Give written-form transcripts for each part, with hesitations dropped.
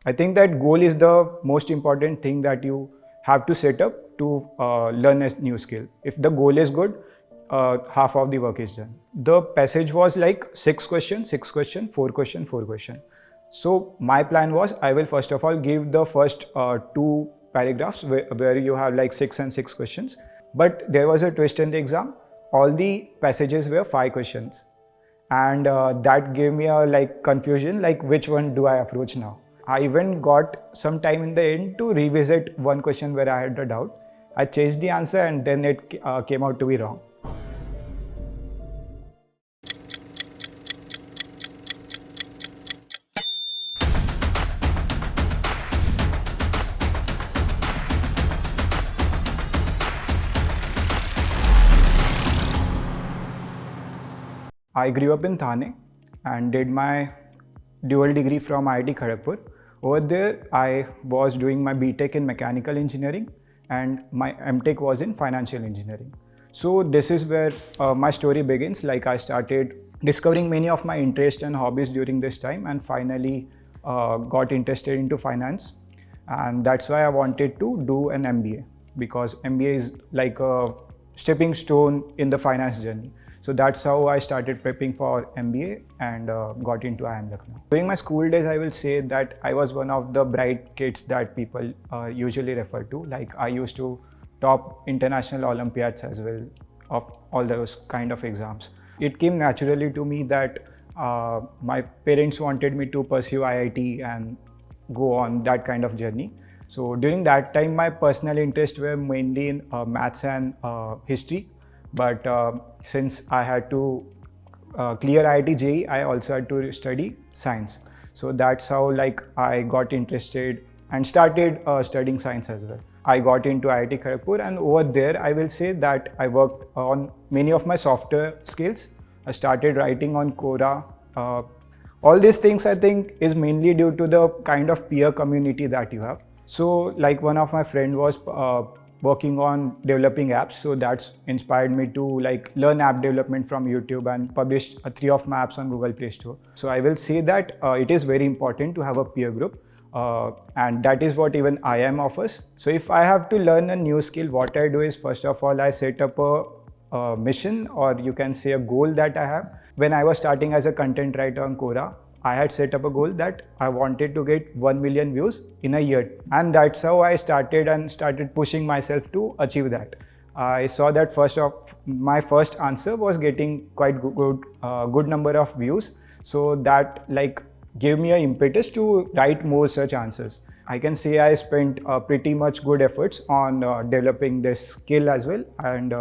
I think that goal is the most important thing that you have to set up to learn a new skill. If the goal is good, half of the work is done. The passage was like 6 questions, 6 question, 4 question, 4 question. So my plan was I will first of all give the first 2 paragraphs where you have like 6 and 6 questions. But there was a twist in the exam. All the passages were 5 questions. And that gave me a like confusion, like which one do I approach now? I even got some time in the end to revisit one question where I had a doubt. I changed the answer and then it came out to be wrong. I grew up in Thane and did my dual degree from IIT Kharagpur. Over there, I was doing my BTech in mechanical engineering and my MTech was in financial engineering. So this is where my story begins. Like I started discovering many of my interests and hobbies during this time and finally got interested into finance. And that's why I wanted to do an MBA, because MBA is like a stepping stone in the finance journey. So that's how I started prepping for MBA and got into IIM Lucknow. During my school days, I will say that I was one of the bright kids that people usually refer to. Like I used to top international Olympiads as well, of all those kind of exams. It came naturally to me that my parents wanted me to pursue IIT and go on that kind of journey. So during that time, my personal interests were mainly in maths and history. But since I had to clear IIT JEE, I also had to study science. So that's how like I got interested and started studying science as well. I got into IIT Kharagpur and over there I will say that I worked on many of my software skills. I started writing on Quora. All these things I think is mainly due to the kind of peer community that you have. So like one of my friend was working on developing apps, so that's inspired me to like learn app development from YouTube and published 3 of my apps on Google Play Store. So I will say that it is very important to have a peer group and that is what even IIM offers. So if I have to learn a new skill, what I do is first of all I set up a mission, or you can say a goal that I have. When I was starting as a content writer on Quora, I had set up a goal that I wanted to get 1 million views in a year. And that's how I started pushing myself to achieve that. I saw that my first answer was getting quite good number of views. So that like gave me an impetus to write more such answers. I can say I spent pretty much good efforts on developing this skill as well and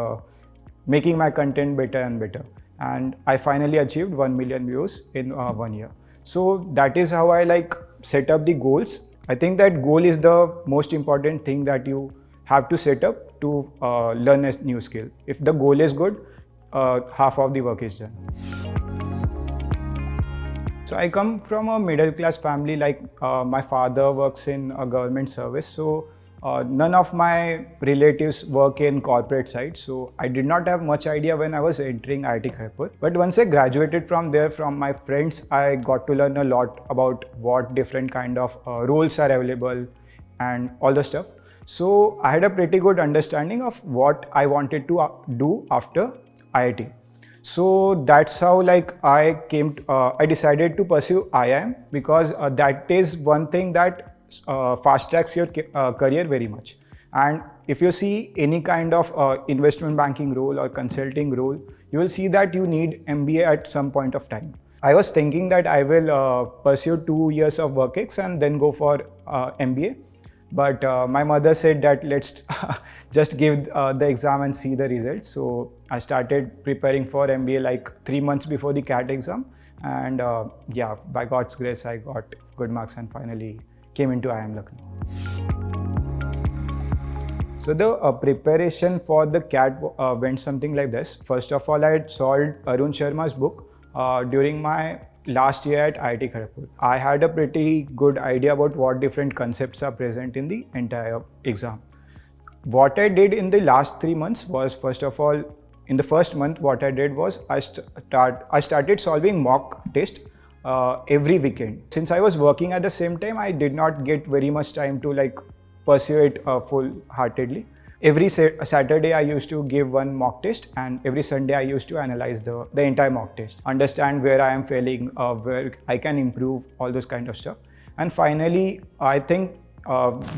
making my content better and better. And I finally achieved 1 million views in 1 year. So that is how I like set up the goals. I think that goal is the most important thing that you have to set up to learn a new skill. If the goal is good, half of the work is done. So I come from a middle class family. Like my father works in a government service. So none of my relatives work in corporate side, so I did not have much idea when I was entering IIT Kharagpur. But once I graduated from there, from my friends, I got to learn a lot about what different kind of roles are available and all the stuff. So I had a pretty good understanding of what I wanted to do after IIT. So that's how like I decided to pursue IIM, because that is one thing that fast tracks your career very much. And if you see any kind of investment banking role or consulting role, you will see that you need MBA at some point of time. I was thinking that I will pursue 2 years of WorkX and then go for MBA. But my mother said that let's just give the exam and see the results. So I started preparing for MBA like 3 months before the CAT exam. And yeah, by God's grace, I got good marks and finally came into IIM Lucknow. So the preparation for the CAT went something like this. First of all, I had solved Arun Sharma's book during my last year at IIT Kharagpur. I had a pretty good idea about what different concepts are present in the entire exam. What I did in the last 3 months was, first of all, in the first month, what I did was I started solving mock test every weekend. Since I was working at the same time, I did not get very much time to like pursue it full-heartedly. Every Saturday I used to give one mock test, and every Sunday I used to analyze the entire mock test, understand where I am failing, where I can improve, all those kind of stuff. And finally, I think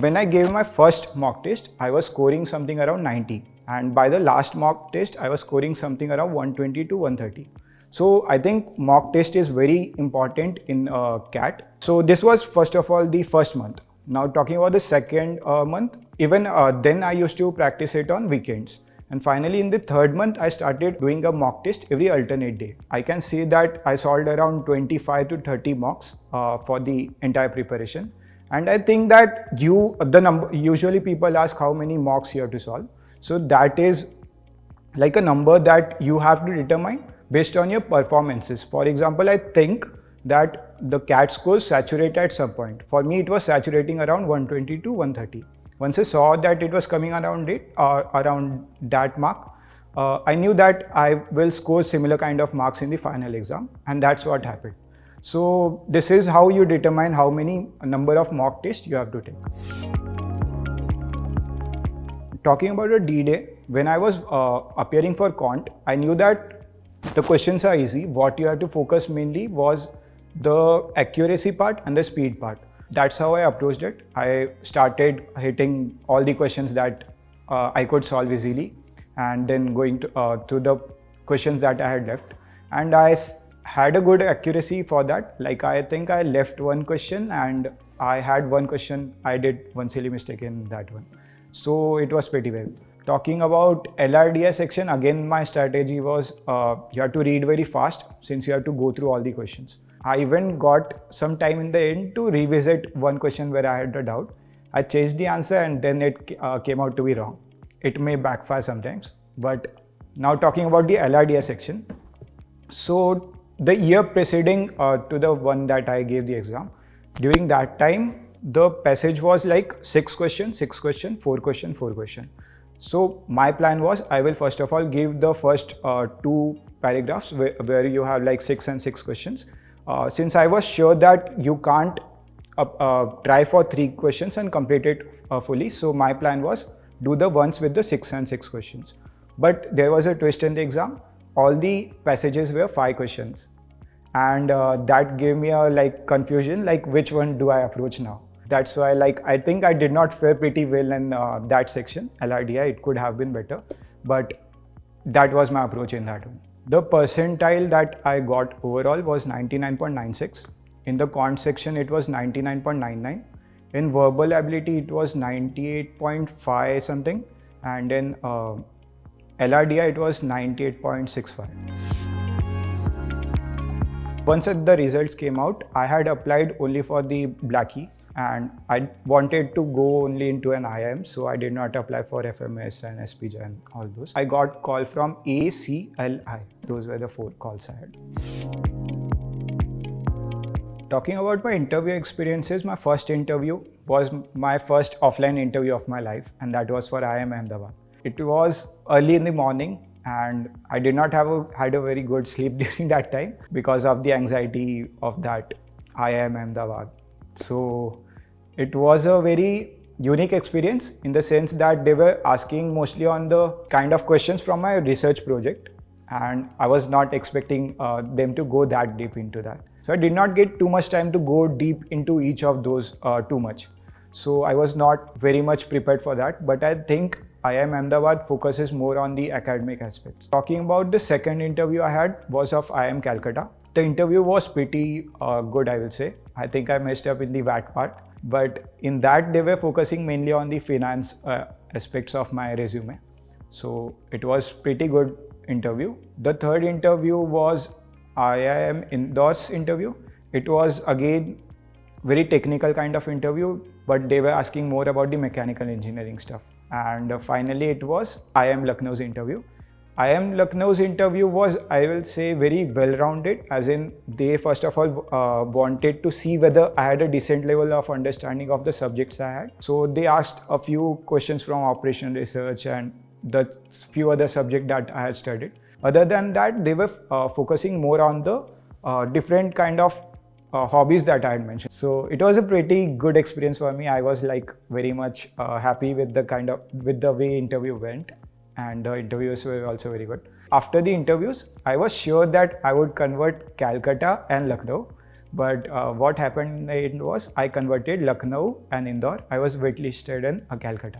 when I gave my first mock test, I was scoring something around 90. And by the last mock test, I was scoring something around 120 to 130. So I think mock test is very important in CAT. So this was first of all the first month. Now talking about the second month, even then I used to practice it on weekends. And finally in the third month, I started doing a mock test every alternate day. I can see that I solved around 25 to 30 mocks for the entire preparation. And I think that usually people ask how many mocks you have to solve. So that is like a number that you have to determine based on your performances. For example, I think that the CAT scores saturate at some point. For me, it was saturating around 120 to 130. Once I saw that it was coming around that mark, I knew that I will score similar kind of marks in the final exam, and that's what happened. So this is how you determine how many number of mock tests you have to take. Talking about a D-Day, when I was appearing for Quant, I knew that the questions are easy. What you have to focus mainly was the accuracy part and the speed part. That's how I approached it. I started hitting all the questions that I could solve easily, and then going to the questions that I had left. And I had a good accuracy for that. Like I think I left one question and I had one question, I did one silly mistake in that one. So it was pretty well. Talking about LRDI section, again my strategy was you have to read very fast since you have to go through all the questions. I even got some time in the end to revisit one question where I had a doubt. I changed the answer and then it came out to be wrong. It may backfire sometimes. But now talking about the LRDI section. So the year preceding to the one that I gave the exam, during that time, the passage was like 6 questions, 6 questions, 4 questions, 4 questions. So my plan was I will first of all give the first 2 paragraphs where you have like 6 and 6 questions. Since I was sure that you can't try for 3 questions and complete it fully, so my plan was do the ones with the 6 and 6 questions. But there was a twist in the exam. All the passages were 5 questions, and that gave me a like confusion, like which one do I approach now? That's why I think I did not fare pretty well in that section, LRDI. It could have been better, but that was my approach in that one. The percentile that I got overall was 99.96. In the Quant section, it was 99.99. In verbal ability, it was 98.5 something. And in LRDI, it was 98.65. Once the results came out, I had applied only for the Blackie, and I wanted to go only into an IIM, so I did not apply for FMS and SPJ and all those. I got call from ACLI. Those were the 4 calls I had. Talking about my interview experiences, my first interview was my first offline interview of my life, and that was for IIM Ahmedabad. It was early in the morning, and I did not had a very good sleep during that time because of the anxiety of that IIM Ahmedabad. So it was a very unique experience in the sense that they were asking mostly on the kind of questions from my research project, and I was not expecting them to go that deep into that. So I did not get too much time to go deep into each of those too much. So I was not very much prepared for that, but I think IIM Ahmedabad focuses more on the academic aspects. Talking about the second interview I had was of IIM Calcutta. The interview was pretty good, I will say. I think I messed up in the VAT part, but in that they were focusing mainly on the finance aspects of my resume. So it was pretty good interview. The third interview was IIM Indore's interview. It was again very technical kind of interview, but they were asking more about the mechanical engineering stuff. And finally it was IIM Lucknow's interview. IIM Lucknow's interview was, I will say, very well-rounded, as in they first of all wanted to see whether I had a decent level of understanding of the subjects I had. So they asked a few questions from operational research and the few other subjects that I had studied. Other than that, they were focusing more on the different kind of hobbies that I had mentioned. So it was a pretty good experience for me. I was like very much happy with the way interview went, and the interviews were also very good. After the interviews, I was sure that I would convert Calcutta and Lucknow, but what happened was I converted Lucknow and Indore. I was waitlisted in Calcutta.